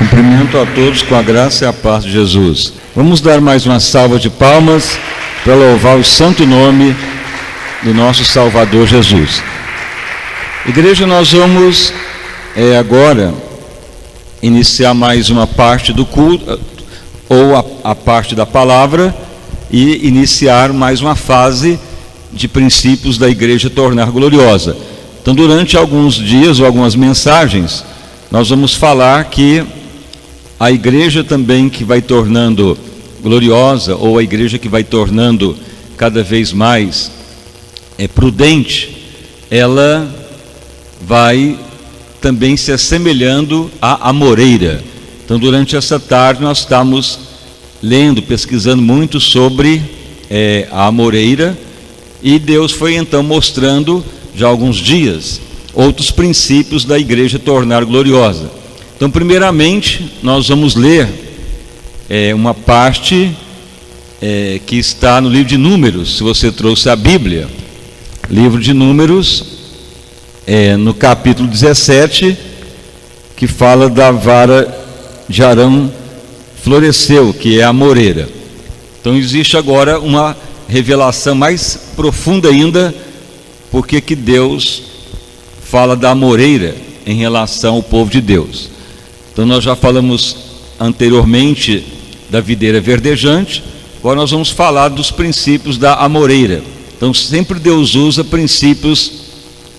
Cumprimento a todos com a graça e a paz de Jesus. Vamos dar mais uma salva de palmas para louvar o santo nome do nosso Salvador Jesus. Igreja, nós vamos agora iniciar mais uma parte do culto, ou a parte da palavra, e iniciar mais uma fase de princípios da igreja tornar gloriosa. Então, durante alguns dias ou algumas mensagens, nós vamos falar que a igreja também que vai tornando gloriosa, ou a igreja que vai tornando cada vez mais prudente, ela vai também se assemelhando à amoreira. Então, durante essa tarde nós estamos lendo, pesquisando muito sobre a amoreira, e Deus foi então mostrando já há alguns dias outros princípios da igreja tornar gloriosa. Então, primeiramente, nós vamos ler uma parte que está no livro de Números. Se você trouxe a Bíblia, livro de Números, no capítulo 17, que fala da vara de Arão floresceu, que é a amoreira. Então, existe agora uma revelação mais profunda ainda, porque que Deus fala da amoreira em relação ao povo de Deus. Então, nós já falamos anteriormente da videira verdejante, agora nós vamos falar dos princípios da amoreira. Então, sempre Deus usa princípios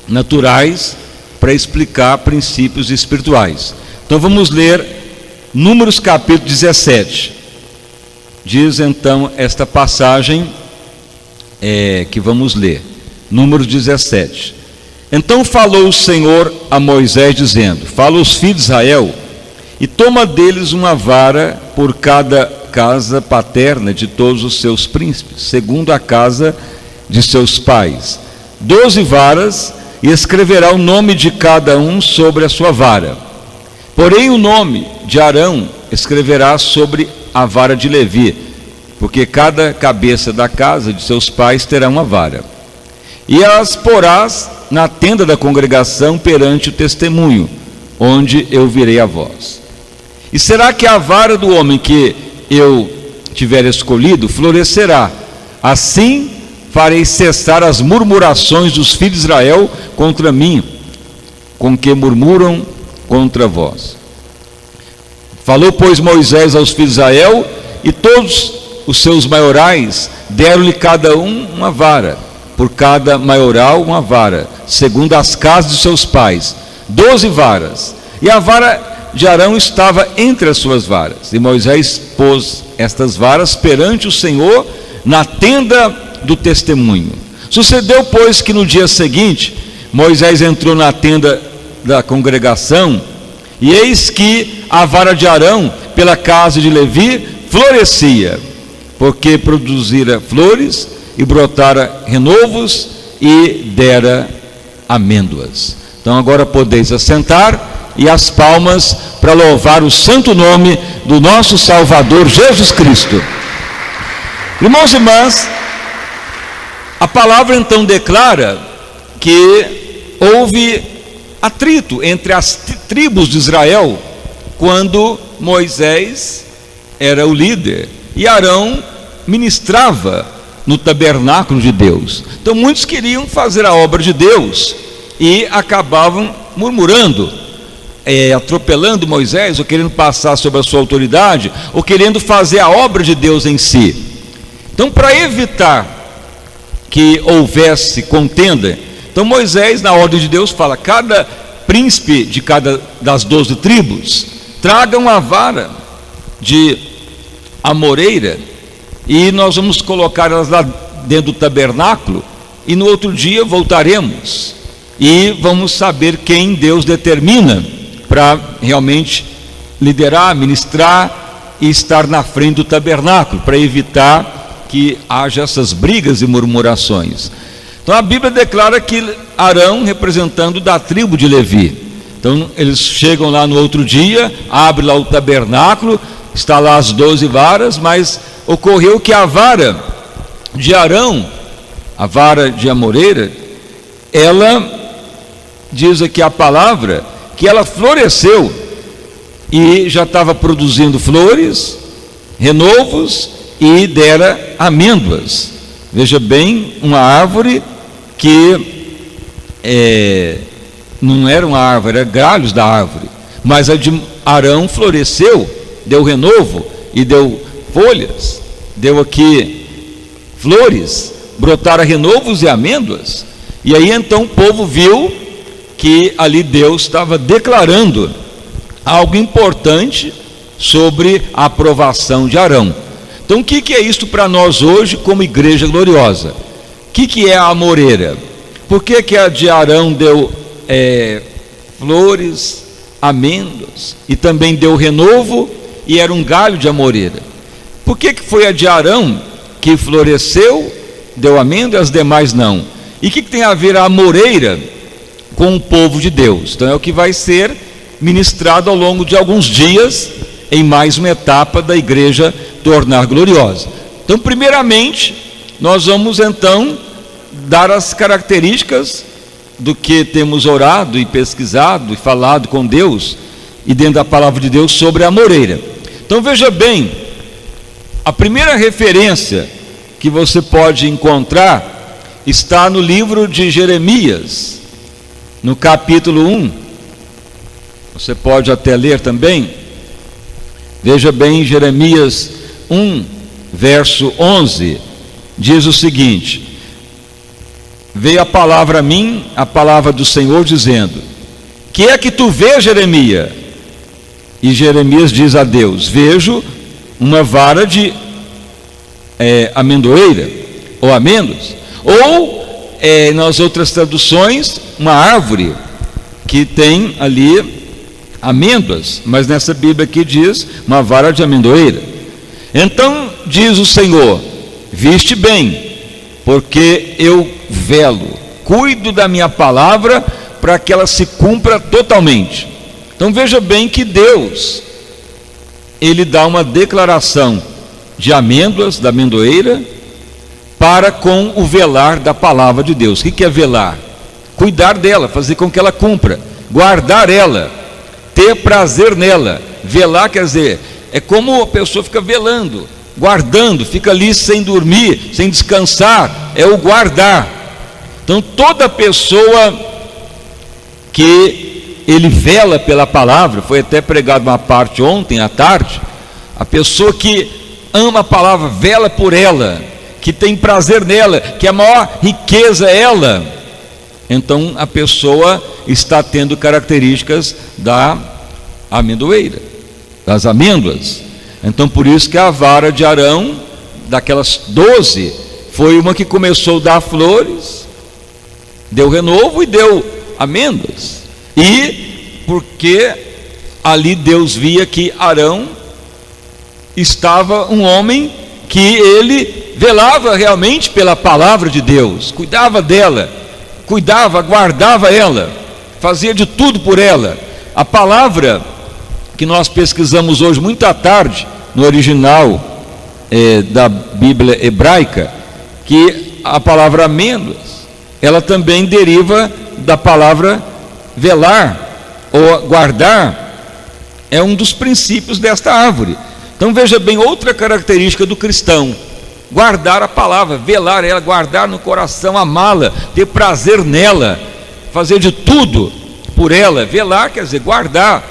naturais para explicar princípios espirituais. Então, vamos ler Números capítulo 17. Diz então esta passagem que vamos ler. Números 17. Então falou o Senhor a Moisés, dizendo: fala aos filhos de Israel, e toma deles uma vara por cada casa paterna de todos os seus príncipes, segundo a casa de seus pais, 12 varas, e escreverá o nome de cada um sobre a sua vara. Porém o nome de Arão escreverá sobre a vara de Levi, porque cada cabeça da casa de seus pais terá uma vara. E as porás na tenda da congregação perante o testemunho, onde eu virei a vós. E será que a vara do homem que eu tiver escolhido florescerá? Assim farei cessar as murmurações dos filhos de Israel contra mim, com que murmuram contra vós. Falou, pois, Moisés aos filhos de Israel, e todos os seus maiorais deram-lhe cada um uma vara, por cada maioral uma vara, segundo as casas de seus pais, 12 varas. E a vara de Arão estava entre as suas varas. E Moisés pôs estas varas perante o Senhor na tenda do testemunho. Sucedeu, pois, que no dia seguinte Moisés entrou na tenda da congregação, e eis que a vara de Arão pela casa de Levi florescia, porque produzira flores e brotara renovos e dera amêndoas. Então agora podeis assentar, e as palmas para louvar o santo nome do nosso Salvador Jesus Cristo. Irmãos e irmãs, a palavra então declara que houve atrito entre as tribos de Israel quando Moisés era o líder e Arão ministrava no tabernáculo de Deus. Então muitos queriam fazer a obra de Deus e acabavam murmurando, atropelando Moisés, ou querendo passar sobre a sua autoridade, ou querendo fazer a obra de Deus em si. Então, para evitar que houvesse contenda, então Moisés, na ordem de Deus, fala: cada príncipe de cada das 12 tribos traga uma vara de amoreira, e nós vamos colocar elas lá dentro do tabernáculo, e no outro dia voltaremos e vamos saber quem Deus determina para realmente liderar, ministrar e estar na frente do tabernáculo, para evitar que haja essas brigas e murmurações. Então a Bíblia declara que Arão, representando da tribo de Levi, então eles chegam lá no outro dia, abre lá o tabernáculo, está lá as 12 varas, mas ocorreu que a vara de Arão, a vara de amoreira, ela diz aqui a palavra que ela floresceu, e já estava produzindo flores, renovos, e dera amêndoas. Veja bem, uma árvore que não era uma árvore, era galhos da árvore, mas a de Arão floresceu, deu renovo e deu folhas, deu aqui flores, brotaram renovos e amêndoas. E aí então o povo viu que ali Deus estava declarando algo importante sobre a aprovação de Arão. Então o que é isto para nós hoje como igreja gloriosa? O que é a amoreira? Por que a de Arão deu flores, amêndoas, e também deu renovo e era um galho de amoreira? Por que foi a de Arão que floresceu, deu amêndoa, e as demais não? E o que tem a ver a amoreira com o povo de Deus? Então é o que vai ser ministrado ao longo de alguns dias em mais uma etapa da igreja tornar gloriosa. Então, primeiramente, nós vamos então dar as características do que temos orado e pesquisado e falado com Deus e dentro da palavra de Deus sobre a amoreira. Então veja bem, a primeira referência que você pode encontrar está no livro de Jeremias, no capítulo 1. Você pode até ler também. Veja bem, Jeremias 1, verso 11, diz o seguinte: veio a palavra a mim, a palavra do Senhor, dizendo: que é que tu vês, Jeremias? E Jeremias diz a Deus: vejo uma vara de amendoeira, ou amêndoas, ou nas outras traduções, uma árvore que tem ali amêndoas, mas nessa Bíblia aqui diz uma vara de amendoeira. Então diz o Senhor: viste bem, porque eu velo, cuido da minha palavra para que ela se cumpra totalmente. Então veja bem que Deus, ele dá uma declaração de amêndoas, da amendoeira, para com o velar da palavra de Deus. O que é velar? Cuidar dela, fazer com que ela cumpra, guardar ela, ter prazer nela. Velar quer dizer, é como a pessoa fica velando, guardando, fica ali sem dormir, sem descansar, é o guardar. Então toda pessoa que ele vela pela palavra, foi até pregado uma parte ontem à tarde, a pessoa que ama a palavra, vela por ela, que tem prazer nela, que a maior riqueza é ela, então a pessoa está tendo características da amendoeira, das amêndoas. Então por isso que a vara de Arão, daquelas 12, foi uma que começou a dar flores, deu renovo e deu amêndoas. E porque ali Deus via que Arão estava um homem que ele velava realmente pela palavra de Deus, cuidava dela, guardava ela, fazia de tudo por ela. A palavra que nós pesquisamos hoje muito à tarde, no original da Bíblia hebraica, que a palavra amêndoas, ela também deriva da palavra velar ou guardar, é um dos princípios desta árvore. Então veja bem, outra característica do cristão: guardar a palavra, velar ela, guardar no coração, amá-la, ter prazer nela, fazer de tudo por ela. Velar quer dizer guardar,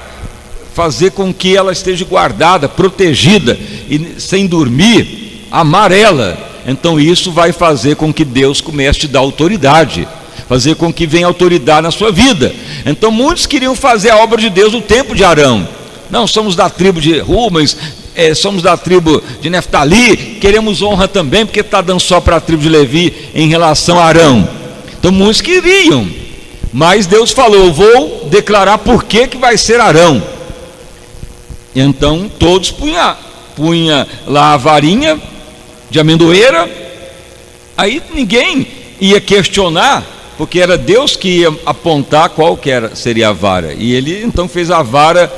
fazer com que ela esteja guardada, protegida e sem dormir, amar ela. Então isso vai fazer com que Deus comece a te dar autoridade, fazer com que venha autoridade na sua vida. Então muitos queriam fazer a obra de Deus no tempo de Arão. Não, somos da tribo de Rubens, somos da tribo de Neftali, queremos honra também, porque está dando só para a tribo de Levi em relação a Arão. Então muitos queriam, mas Deus falou: eu vou declarar por que vai ser Arão. Então todos punha lá a varinha de amendoeira, aí ninguém ia questionar, porque era Deus que ia apontar qual seria a vara. E ele então fez a vara,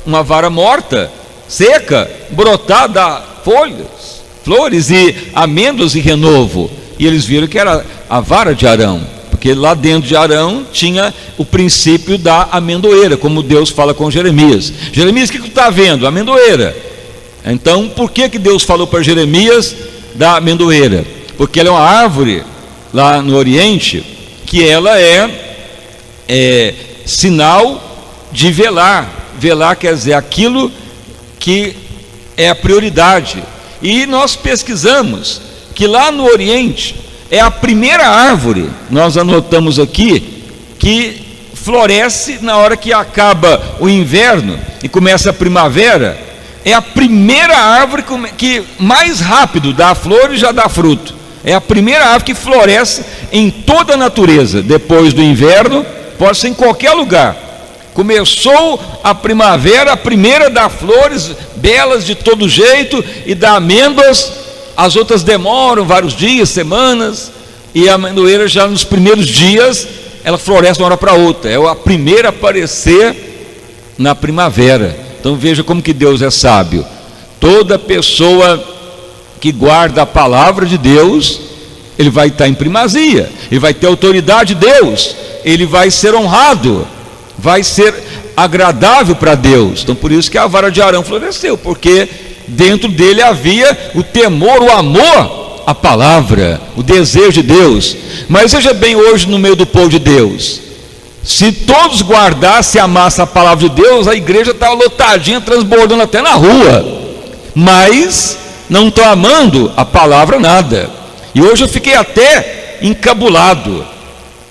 uma vara morta, seca, brotada, folhas, flores e amêndoas e renovo. E eles viram que era a vara de Arão, Porque lá dentro de Arão tinha o princípio da amendoeira, como Deus fala com Jeremias. Jeremias, o que tu está vendo? Amendoeira. Então, por que Deus falou para Jeremias da amendoeira? Porque ela é uma árvore lá no Oriente, que ela é sinal de velar. Velar quer dizer aquilo que é a prioridade. E nós pesquisamos que lá no Oriente é a primeira árvore, nós anotamos aqui, que floresce na hora que acaba o inverno e começa a primavera. É a primeira árvore que mais rápido dá flor e já dá fruto. É a primeira árvore que floresce em toda a natureza. Depois do inverno, pode ser em qualquer lugar. Começou a primavera, a primeira dá flores belas de todo jeito e dá amêndoas. As outras demoram vários dias, semanas, e a amendoeira já nos primeiros dias, ela floresce de uma hora para outra. É a primeira a aparecer na primavera. Então veja como que Deus é sábio. Toda pessoa que guarda a palavra de Deus, ele vai estar em primazia, ele vai ter autoridade de Deus, ele vai ser honrado, vai ser agradável para Deus. Então por isso que a vara de Arão floresceu, porque dentro dele havia o temor, o amor à palavra, o desejo de Deus. Mas veja bem, hoje no meio do povo de Deus, se todos guardassem e amassem a palavra de Deus, a igreja estava lotadinha, transbordando até na rua, mas não estão amando a palavra nada. E hoje eu fiquei até encabulado,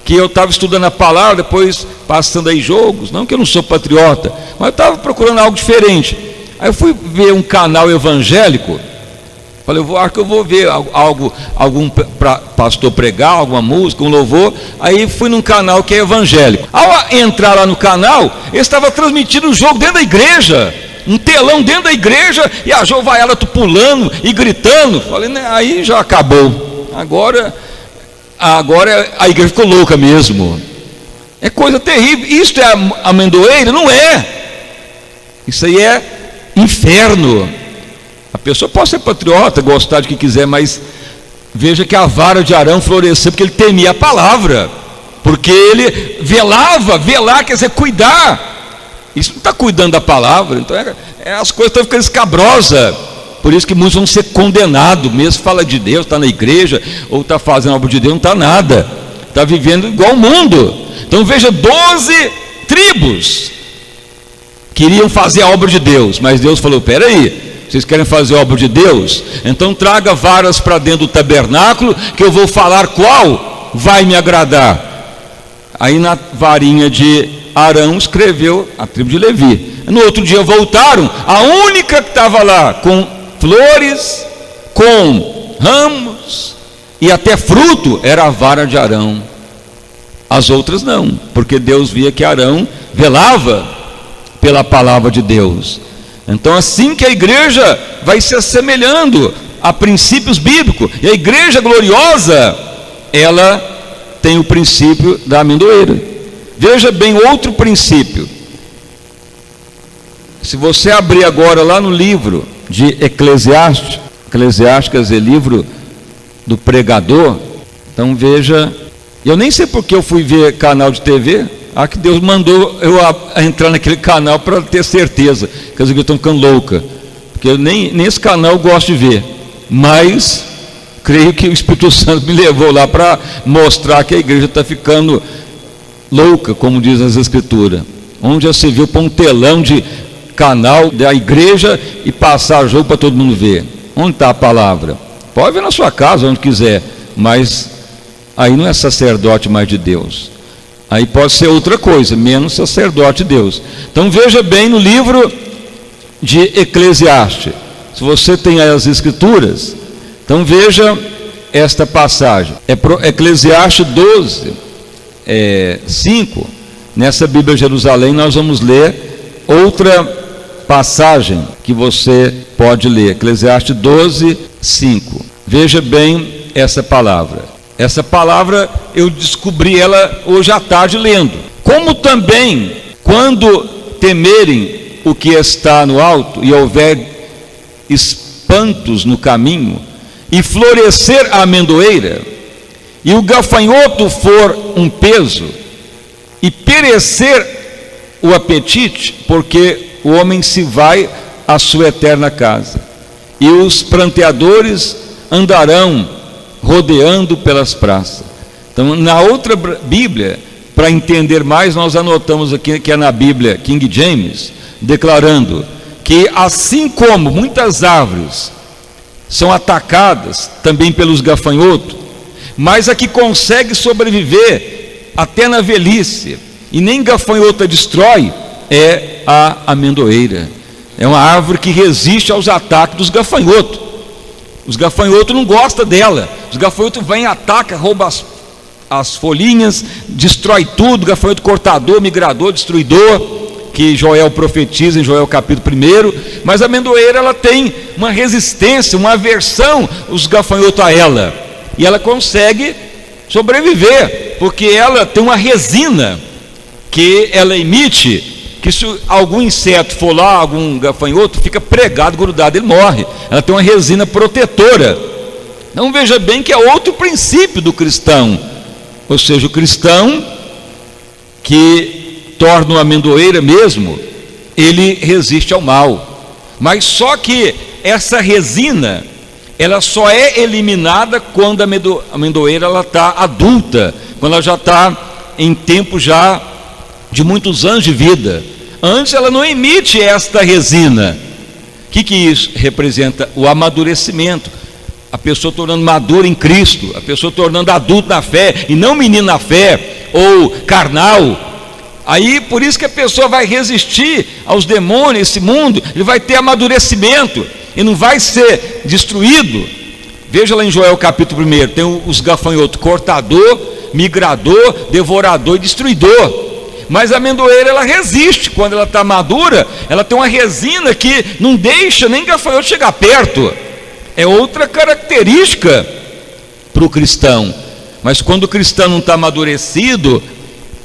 que eu estava estudando a palavra, depois passando aí jogos, não que eu não sou patriota, mas eu estava procurando algo diferente. Aí eu fui ver um canal evangélico, falei, acho que eu vou ver algum pastor pregar, alguma música, um louvor. Aí fui num canal que é evangélico. Ao entrar lá no canal, ele estava transmitindo o jogo dentro da igreja, um telão dentro da igreja, e a jovaiada pulando e gritando. Falei, né, aí já acabou, agora a igreja ficou louca mesmo. É coisa terrível. Isto é amendoeira? Não é. Isso aí é inferno. A pessoa pode ser patriota, gostar de que quiser, mas veja que a vara de Arão floresceu porque ele temia a palavra, porque ele velar quer dizer cuidar. Isso não está cuidando da palavra. Então as coisas estão ficando escabrosas. Por isso que muitos vão ser condenados, mesmo fala de Deus, está na igreja, ou está fazendo algo de Deus, não está nada, está vivendo igual o mundo. Então veja, 12 tribos queriam fazer a obra de Deus, mas Deus falou, peraí, vocês querem fazer a obra de Deus? Então traga varas para dentro do tabernáculo, que eu vou falar qual vai me agradar. Aí na varinha de Arão escreveu a tribo de Levi. No outro dia voltaram, a única que estava lá com flores, com ramos e até fruto era a vara de Arão. As outras não, porque Deus via que Arão velava pela palavra de Deus. Então assim que a igreja vai se assemelhando a princípios bíblicos, e a igreja gloriosa, ela tem o princípio da amendoeira. Veja bem outro princípio. Se você abrir agora lá no livro de Eclesiastes, quer dizer, livro do pregador, então veja, eu nem sei porque eu fui ver canal de TV, que Deus mandou eu entrar naquele canal para ter certeza que as igrejas estão ficando loucas, porque eu nem esse canal eu gosto de ver, mas creio que o Espírito Santo me levou lá para mostrar que a igreja está ficando louca, como diz as Escrituras. Onde já se viu para um telão de canal da igreja e passar jogo para todo mundo ver? Onde está a palavra? Pode ver na sua casa, onde quiser, mas aí não é sacerdote mais de Deus, aí pode ser outra coisa, menos sacerdote de Deus. Então veja bem no livro de Eclesiastes, se você tem aí as Escrituras, então veja esta passagem, Eclesiastes 12, 5, nessa Bíblia Jerusalém nós vamos ler outra passagem que você pode ler, Eclesiastes 12, 5. Veja bem essa palavra. Essa palavra eu descobri ela hoje à tarde lendo. Como também, quando temerem o que está no alto, e houver espantos no caminho, e florescer a amendoeira, e o gafanhoto for um peso, e perecer o apetite, porque o homem se vai à sua eterna casa, e os pranteadores andarão rodeando pelas praças. Então, na outra Bíblia, para entender mais, nós anotamos aqui, que é na Bíblia King James, declarando que assim como muitas árvores são atacadas também pelos gafanhotos, mas a que consegue sobreviver até na velhice, e nem gafanhoto a destrói, é a amendoeira. É uma árvore que resiste aos ataques dos gafanhotos. Os gafanhotos não gostam dela. Os gafanhotos vêm, atacam, roubam as folhinhas, destrói tudo. Gafanhoto cortador, migrador, destruidor, que Joel profetiza em Joel capítulo 1. Mas a amendoeira, ela tem uma resistência, uma aversão, os gafanhotos a ela, e ela consegue sobreviver, porque ela tem uma resina que ela emite, que se algum inseto for lá, algum gafanhoto, fica pregado, grudado, ele morre. Ela tem uma resina protetora. Então veja bem que é outro princípio do cristão, ou seja, o cristão que torna uma amendoeira mesmo, ele resiste ao mal. Mas só que essa resina, ela só é eliminada quando a amendoeira está adulta, quando ela já está em tempo já de muitos anos de vida. Antes ela não emite esta resina. O que isso representa? O amadurecimento, a pessoa tornando madura em Cristo, a pessoa tornando adulto na fé, e não menino na fé, ou carnal. Aí por isso que a pessoa vai resistir aos demônios, esse mundo, ele vai ter amadurecimento, e não vai ser destruído. Veja lá em Joel capítulo 1, tem os gafanhotos, cortador, migrador, devorador e destruidor. Mas a amendoeira, ela resiste. Quando ela está madura, ela tem uma resina que não deixa nem gafanhoto chegar perto. É outra característica para o cristão. Mas quando o cristão não está amadurecido,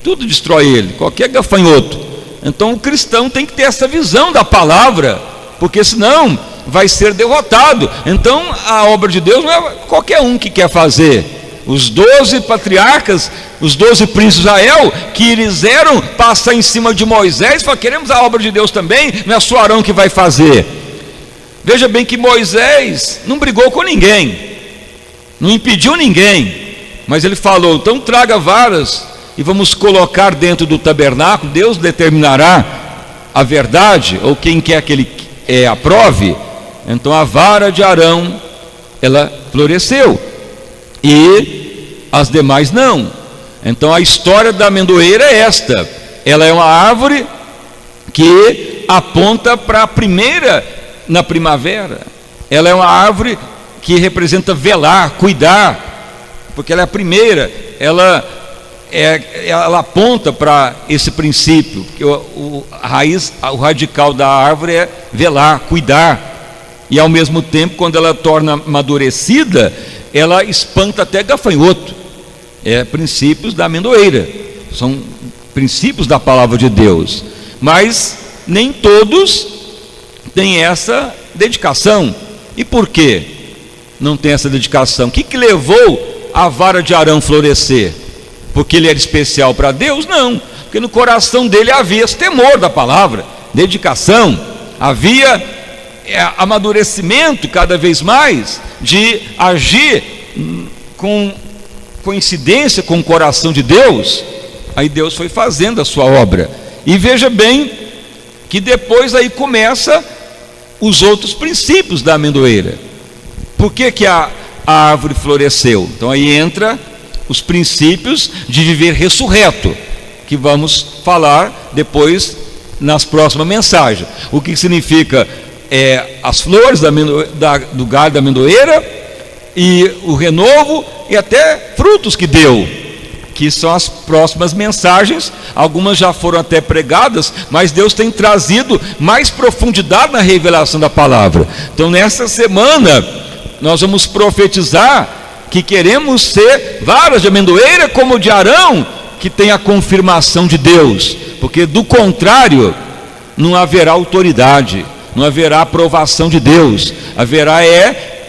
tudo destrói ele, qualquer gafanhoto. Então o cristão tem que ter essa visão da palavra, porque senão vai ser derrotado. Então a obra de Deus não é qualquer um que quer fazer. Os 12 patriarcas, os 12 príncipes de Israel, que eles eram passar em cima de Moisés, falaram: queremos a obra de Deus também, não é só Arão que vai fazer. Veja bem que Moisés não brigou com ninguém, não impediu ninguém, mas ele falou: então traga varas e vamos colocar dentro do tabernáculo, Deus determinará a verdade, ou quem quer que ele aprove. Então a vara de Arão, ela floresceu, e as demais não. Então a história da amendoeira é esta: ela é uma árvore que aponta para a primeira na primavera. Ela é uma árvore que representa velar, cuidar, porque ela é a primeira. Ela aponta para esse princípio, que o radical da árvore é velar, cuidar. E ao mesmo tempo, quando ela torna amadurecida, ela espanta até gafanhoto. Princípios da amendoeira, são princípios da palavra de Deus, mas nem todos têm essa dedicação. E por que não tem essa dedicação? O que levou a vara de Arão florescer? Porque ele era especial para Deus? Não, porque no coração dele havia esse temor da palavra, dedicação, havia amadurecimento cada vez mais de agir com coincidência com o coração de Deus. Aí Deus foi fazendo a sua obra, e veja bem que depois aí começa os outros princípios da amendoeira. Por que a árvore floresceu? Então aí entra os princípios de viver ressurreto, que vamos falar depois nas próximas mensagens. O que significa as flores do galho da amendoeira, e o renovo, e até frutos que deu, que são as próximas mensagens. Algumas já foram até pregadas, mas Deus tem trazido mais profundidade na revelação da palavra. Então nessa semana nós vamos profetizar que queremos ser varas de amendoeira como de Arão, que tem a confirmação de Deus, porque do contrário não haverá autoridade, não haverá aprovação de Deus, haverá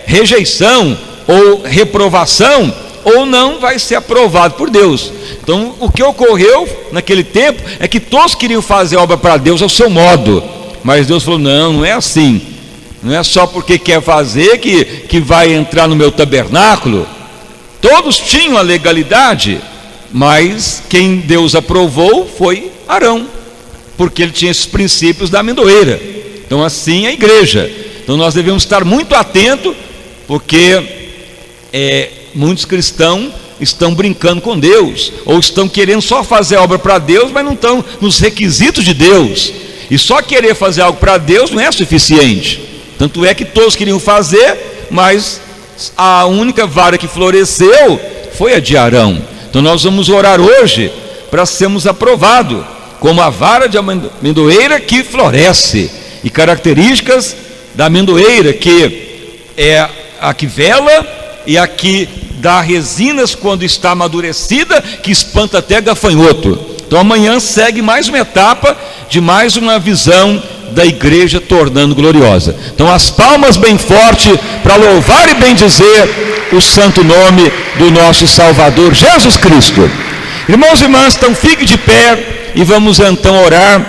rejeição ou reprovação ou não vai ser aprovado por Deus. Então, o que ocorreu naquele tempo é que todos queriam fazer obra para Deus ao seu modo, mas Deus falou: não é assim. Não é só porque quer fazer que vai entrar no meu tabernáculo. Todos tinham a legalidade, mas quem Deus aprovou foi Arão, porque ele tinha esses princípios da amendoeira. Então, assim é a igreja. Então, nós devemos estar muito atentos, porque muitos cristãos estão brincando com Deus, ou estão querendo só fazer obra para Deus, mas não estão nos requisitos de Deus. E só querer fazer algo para Deus não é suficiente. Tanto é que todos queriam fazer, mas a única vara que floresceu foi a de Arão. Então nós vamos orar hoje para sermos aprovados como a vara de amendoeira que floresce. E características da amendoeira, que é a que vela e a que dá resinas quando está amadurecida, que espanta até gafanhoto. Então amanhã segue mais uma etapa de mais uma visão da igreja tornando gloriosa. Então as palmas bem forte para louvar e bendizer o santo nome do nosso Salvador Jesus Cristo. Irmãos e irmãs, então fique de pé e vamos então orar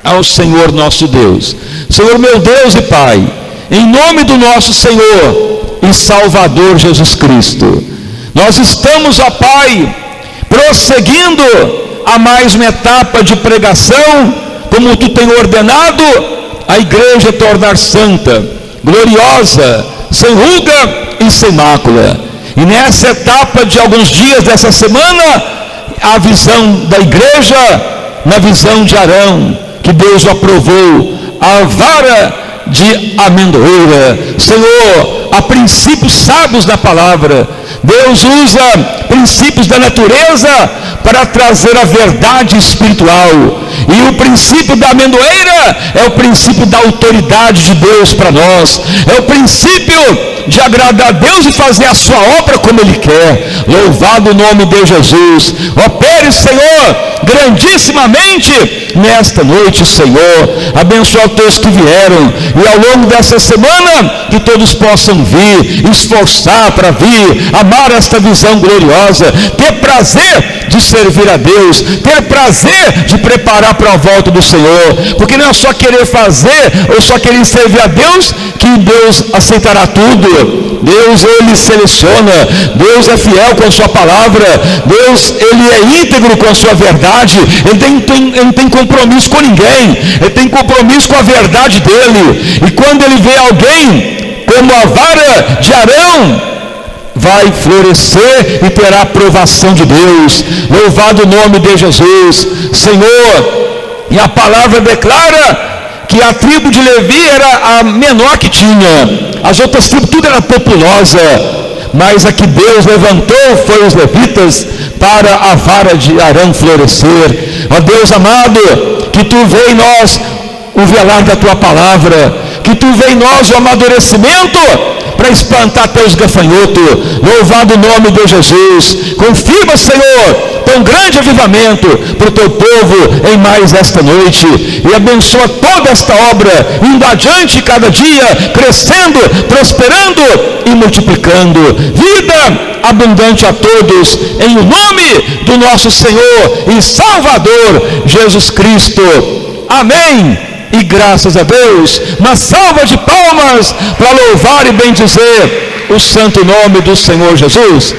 ao Senhor nosso Deus. Senhor meu Deus e Pai, em nome do nosso Senhor e Salvador Jesus Cristo, nós estamos, ó Pai, prosseguindo a mais uma etapa de pregação, como Tu tem ordenado a igreja tornar santa, gloriosa, sem ruga e sem mácula. E nessa etapa de alguns dias dessa semana, a visão da igreja, na visão de Arão, que Deus aprovou, a vara de amendoeira. Senhor, há princípios sábios na palavra. Deus usa princípios da natureza para trazer a verdade espiritual. E o princípio da amendoeira é o princípio da autoridade de Deus para nós. É o princípio de agradar a Deus e fazer a sua obra como Ele quer. Louvado o nome de Jesus. Opere, Senhor, grandissimamente nesta noite, Senhor. Abençoa todos que vieram. E ao longo dessa semana, que todos possam vir, esforçar para vir, amar esta visão gloriosa, ter prazer de servir a Deus, ter prazer de preparar para a volta do Senhor, porque não é só querer fazer ou só querer servir a Deus que Deus aceitará tudo. Deus, Ele seleciona. Deus é fiel com a sua palavra. Deus, Ele é íntegro com a sua verdade. Ele não tem compromisso com ninguém. Ele tem compromisso com a verdade dele. E quando Ele vê alguém como a vara de Arão, vai florescer e terá aprovação de Deus. Louvado o nome de Jesus. Senhor, e a palavra declara que a tribo de Levi era a menor que tinha. As outras tribos tudo era populosa, mas a que Deus levantou foi os levitas para a vara de Arão florescer. Ó Deus amado, que Tu vê em nós o velar da Tua palavra, que Tu vê em nós o amadurecimento para espantar até os gafanhotos. Louvado o nome de Jesus. Confirma, Senhor, tão grande avivamento para o Teu povo em mais esta noite, e abençoa toda esta obra, indo adiante cada dia, crescendo, prosperando e multiplicando. Vida abundante a todos, em nome do nosso Senhor e Salvador Jesus Cristo. Amém. E graças a Deus. Uma salva de palmas para louvar e bendizer o santo nome do Senhor Jesus.